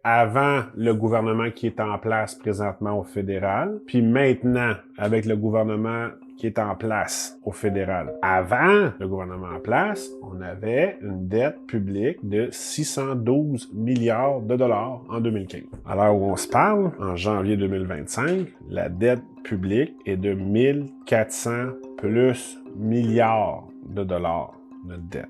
avant le gouvernement qui est en place présentement au fédéral, puis maintenant avec le gouvernement qui est en place au fédéral. Avant le gouvernement en place, on avait une dette publique de 612 milliards de dollars en 2015. À l'heure où on se parle, en janvier 2025, la dette publique est de 1400 plus milliards de dollars de dette.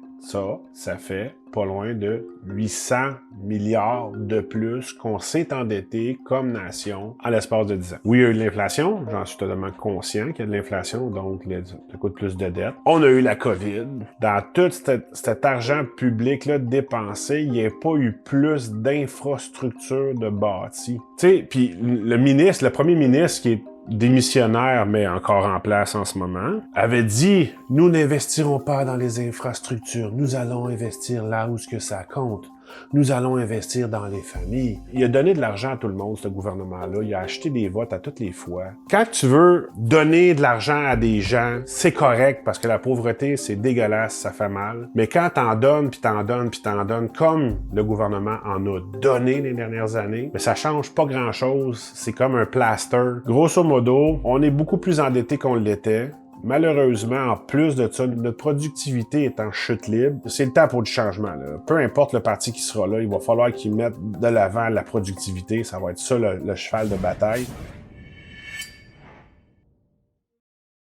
Ça fait pas loin de 800 milliards de plus qu'on s'est endetté comme nation en l'espace de 10 ans. Oui, il y a eu de l'inflation, j'en suis totalement conscient qu'il y a de l'inflation, donc ça coûte plus de dettes. On a eu la COVID. Dans tout cet argent public-là dépensé, il n'y a pas eu plus d'infrastructures de bâtis. Tu sais, puis le premier ministre qui est démissionnaire, mais encore en place en ce moment, avait dit « Nous n'investirons pas dans les infrastructures, nous allons investir là où ce que ça compte. Nous allons investir dans les familles. » Il a donné de l'argent à tout le monde, ce gouvernement-là. Il a acheté des votes à toutes les fois. Quand tu veux donner de l'argent à des gens, c'est correct parce que la pauvreté, c'est dégueulasse, ça fait mal. Mais quand t'en donnes, puis t'en donnes, puis t'en donnes, comme le gouvernement en a donné les dernières années, mais ça change pas grand-chose. C'est comme un plaster. Grosso modo, on est beaucoup plus endetté qu'on l'était. Malheureusement, en plus de ça, notre productivité est en chute libre. C'est le temps pour du changement. Là. Peu importe le parti qui sera là, il va falloir qu'ils mettent de l'avant la productivité. Ça va être ça le cheval de bataille.